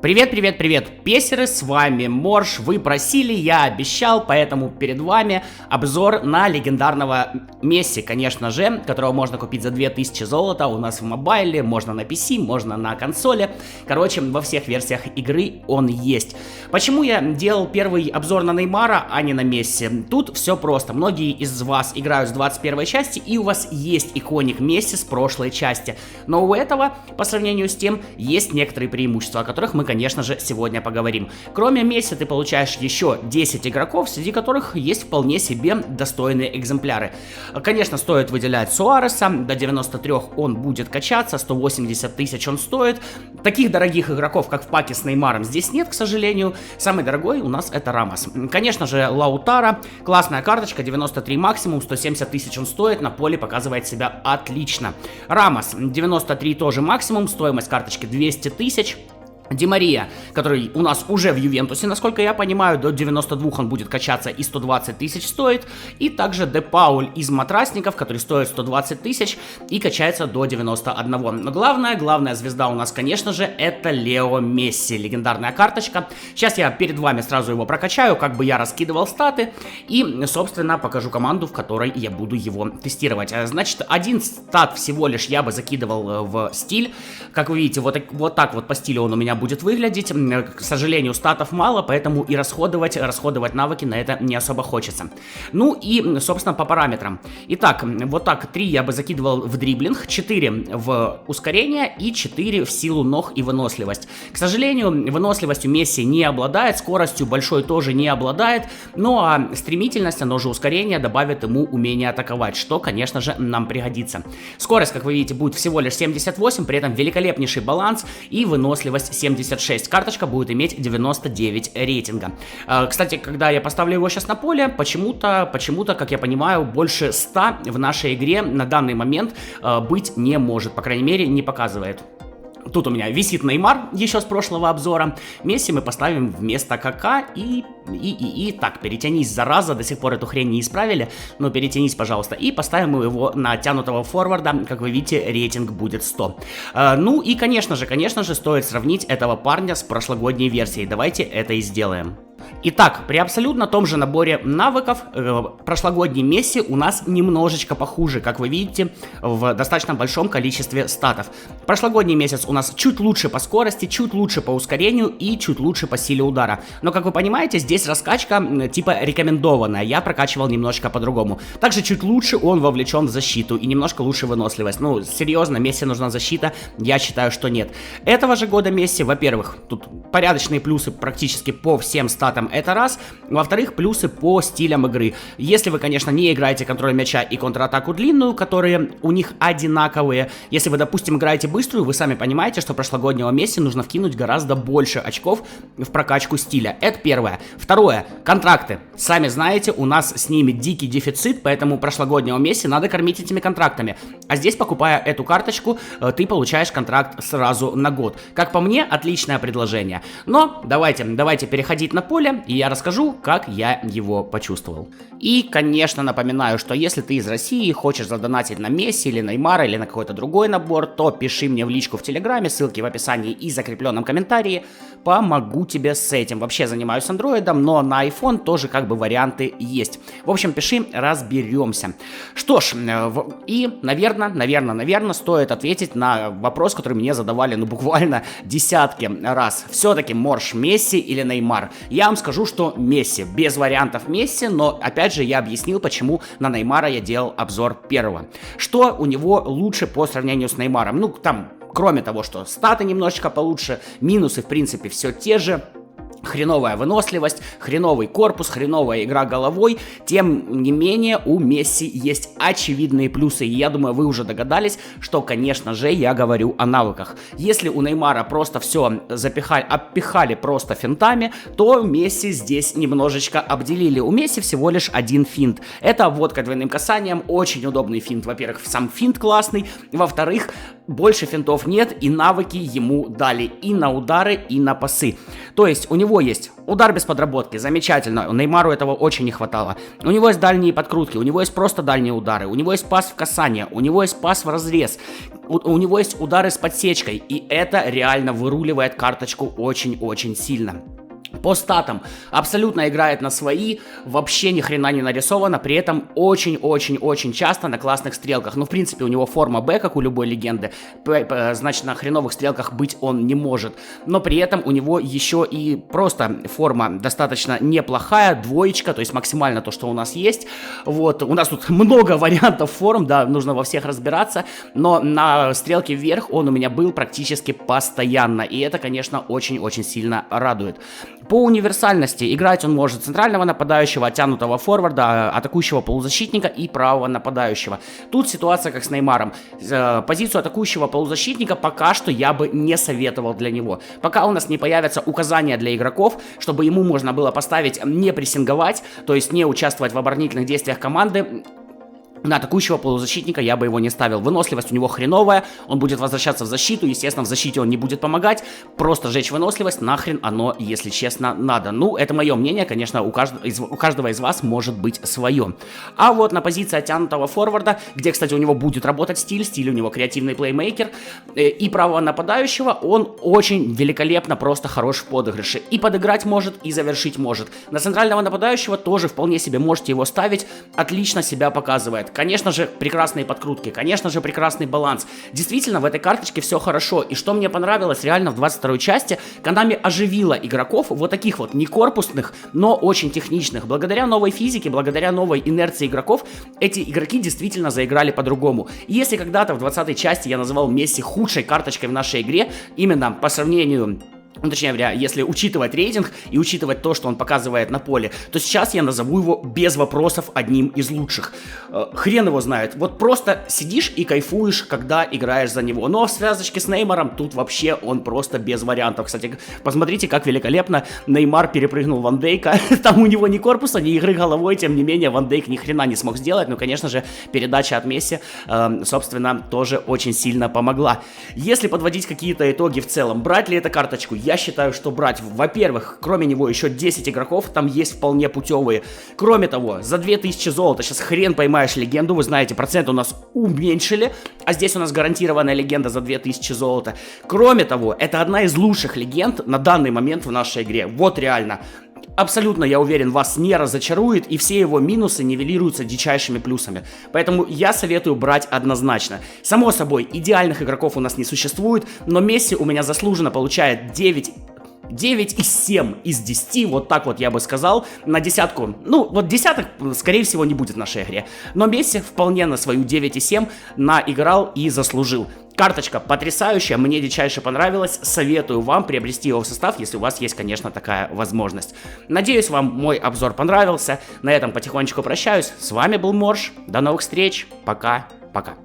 Привет, привет, привет, песеры, с вами Морж, вы просили, я обещал, поэтому перед вами обзор на легендарного Месси, конечно же, которого можно купить за 2000 золота, у нас в мобайле, можно на PC, можно на консоли, короче, во всех версиях игры он есть. Почему я делал первый обзор на Неймара, а не на Месси? Тут все просто, многие из вас играют с 21 части, и у вас есть иконик Месси с прошлой части, но у этого, по сравнению с тем, есть некоторые преимущества, о которых мы, конечно же, сегодня поговорим. Кроме Месси ты получаешь еще 10 игроков, среди которых есть вполне себе достойные экземпляры. Конечно, стоит выделять Суареса, до 93 он будет качаться, 180 тысяч он стоит. Таких дорогих игроков, как в паке с Неймаром, здесь нет, к сожалению. Самый дорогой у нас это Рамос. Конечно же, Лаутаро, классная карточка, 93 максимум, 170 тысяч он стоит, на поле показывает себя отлично. Рамос, 93 тоже максимум, стоимость карточки 200 тысяч. Ди Мария, который у нас уже в Ювентусе, насколько я понимаю, до 92 он будет качаться и 120 тысяч стоит. И также Де Пауль из Матрасников, который стоит 120 тысяч и качается до 91. Но главная звезда у нас, конечно же, это Лео Месси, легендарная карточка. Сейчас я перед вами сразу его прокачаю, как бы я раскидывал статы. И, собственно, покажу команду, в которой я буду его тестировать. Значит, один стат всего лишь я бы закидывал в стиль. Как вы видите, вот так вот по стилю он у меня будет выглядеть. К сожалению, статов мало, поэтому и расходовать навыки на это не особо хочется. Ну и, собственно, по параметрам. Итак, вот так 3 я бы закидывал в дриблинг, 4 в ускорение и 4 в силу ног и выносливость. К сожалению, выносливостью Месси не обладает, скоростью большой тоже не обладает, ну а стремительность, оно же ускорение, добавит ему умение атаковать, что, конечно же, нам пригодится. Скорость, как вы видите, будет всего лишь 78, при этом великолепнейший баланс и выносливость 76. Карточка будет иметь 99 рейтинга. Кстати, когда я поставлю его сейчас на поле, почему-то, как я понимаю, больше 100 в нашей игре на данный момент быть не может. По крайней мере, не показывает. Тут у меня висит Неймар еще с прошлого обзора. Месси мы поставим вместо КК и так, перетянись, зараза, до сих пор эту хрень не исправили, но перетянись, пожалуйста, и поставим его на тянутого форварда, как вы видите, рейтинг будет 100. Ну и, конечно же, стоит сравнить этого парня с прошлогодней версией, давайте это и сделаем. Итак, при абсолютно том же наборе навыков прошлогодний Месси у нас немножечко похуже, как вы видите, в достаточно большом количестве статов. Прошлогодний месяц у нас чуть лучше по скорости, чуть лучше по ускорению и чуть лучше по силе удара. Но, как вы понимаете, здесь раскачка типа рекомендованная, я прокачивал немножко по-другому. Также чуть лучше он вовлечен в защиту и немножко лучше выносливость. Ну, серьезно, Месси нужна защита? Я считаю, что нет. Этого же года Месси, во-первых, тут порядочные плюсы практически по всем статам, это раз. Во-вторых, плюсы по стилям игры. Если вы, конечно, не играете контроль мяча и контратаку длинную, которые у них одинаковые. Если вы, допустим, играете быструю, вы сами понимаете, что прошлогоднего Месси нужно вкинуть гораздо больше очков в прокачку стиля. Это первое. Второе. Контракты. Сами знаете, у нас с ними дикий дефицит, поэтому прошлогоднего Месси надо кормить этими контрактами. А здесь, покупая эту карточку, ты получаешь контракт сразу на год. Как по мне, отличное предложение. Но давайте переходить на поле, и я расскажу, как я его почувствовал. И, конечно, напоминаю, что если ты из России, хочешь задонатить на Месси или Неймара или на какой-то другой набор, то пиши мне в личку в Телеграме, ссылки в описании и закрепленном комментарии, помогу тебе с этим. Вообще занимаюсь андроидом, но на iPhone тоже как бы варианты есть. В общем, пиши, разберемся. Что ж, и, наверное, стоит ответить на вопрос, который мне задавали, ну, буквально десятки раз. Все-таки Морж, Месси или Неймар? Я вам скажу, что Месси, без вариантов Месси, но опять же я объяснил, почему на Неймара я делал обзор первого. Что у него лучше по сравнению с Неймаром? Ну, там, кроме того, что статы немножечко получше, минусы, в принципе, все те же. Хреновая выносливость, хреновый корпус, хреновая игра головой. Тем не менее, у Месси есть очевидные плюсы. И я думаю, вы уже догадались, что, конечно же, я говорю о навыках. Если у Неймара просто все обпихали просто финтами, то Месси здесь немножечко обделили. У Месси всего лишь один финт. Это обводка двойным касанием. Очень удобный финт. Во-первых, сам финт классный. Во-вторых, больше финтов нет, и навыки ему дали и на удары, и на пасы. То есть у него есть удар без подработки, замечательно, Неймару этого очень не хватало. У него есть дальние подкрутки, у него есть просто дальние удары, у него есть пас в касание, у него есть пас в разрез, у него есть удары с подсечкой, и это реально выруливает карточку очень-очень сильно. По статам абсолютно играет на свои, вообще ни хрена не нарисовано, при этом очень-очень-очень часто на классных стрелках. Ну, в принципе, у него форма Б, как у любой легенды, значит, на хреновых стрелках быть он не может. Но при этом у него еще и просто форма достаточно неплохая, двоечка, то есть максимально то, что у нас есть. Вот, у нас тут много вариантов форм, да, нужно во всех разбираться, но на стрелке вверх он у меня был практически постоянно, и это, конечно, очень-очень сильно радует. По универсальности играть он может центрального нападающего, оттянутого форварда, атакующего полузащитника и правого нападающего. Тут ситуация как с Неймаром. Позицию атакующего полузащитника пока что я бы не советовал для него. Пока у нас не появятся указания для игроков, чтобы ему можно было поставить не прессинговать, то есть не участвовать в оборонительных действиях команды, на атакующего полузащитника я бы его не ставил. Выносливость у него хреновая, он будет возвращаться в защиту, естественно, в защите он не будет помогать, просто жечь выносливость, нахрен оно, если честно, надо. Ну, это мое мнение, конечно, у каждого из вас может быть свое. А вот на позиции оттянутого форварда, где, кстати, у него будет работать стиль у него креативный плеймейкер, и правого нападающего, он очень великолепно, просто хорош в подыгрыше. И подыграть может, и завершить может. На центрального нападающего тоже вполне себе можете его ставить, отлично себя показывает. Конечно же, прекрасные подкрутки, конечно же, прекрасный баланс. Действительно, в этой карточке все хорошо. И что мне понравилось реально в 22-й части, Konami оживила игроков вот таких вот не корпусных, но очень техничных. Благодаря новой физике, благодаря новой инерции игроков, эти игроки действительно заиграли по-другому. И если когда-то в 20-й части я называл Месси худшей карточкой в нашей игре, именно по сравнению... Ну, точнее говоря, если учитывать рейтинг и учитывать то, что он показывает на поле, то сейчас я назову его без вопросов одним из лучших. Хрен его знает. Вот просто сидишь и кайфуешь, когда играешь за него. Но в связочке с Неймаром тут вообще он просто без вариантов. Кстати, посмотрите, как великолепно Неймар перепрыгнул Ван Дейка. Там у него ни корпуса, ни игры головой, тем не менее Ван Дейк ни хрена не смог сделать. Ну, конечно же, передача от Месси, собственно, тоже очень сильно помогла. Если подводить какие-то итоги в целом, брать ли эту карточку? Я считаю, что брать. Во-первых, кроме него еще 10 игроков, там есть вполне путевые. Кроме того, за 2000 золота сейчас хрен поймаешь легенду, вы знаете, процент у нас уменьшили, а здесь у нас гарантированная легенда за 2000 золота. Кроме того, это одна из лучших легенд на данный момент в нашей игре. Вот реально. Абсолютно, я уверен, вас не разочарует, и все его минусы нивелируются дичайшими плюсами. Поэтому я советую брать однозначно. Само собой, идеальных игроков у нас не существует, но Месси у меня заслуженно получает 9,7 из 10, вот так вот я бы сказал, на десятку. Ну, вот десяток, скорее всего, не будет в нашей игре. Но Месси вполне на свою 9,7 наиграл и заслужил. Карточка потрясающая, мне дичайше понравилась, советую вам приобрести его в состав, если у вас есть, конечно, такая возможность. Надеюсь, вам мой обзор понравился, на этом потихонечку прощаюсь, с вами был Морж, до новых встреч, пока-пока.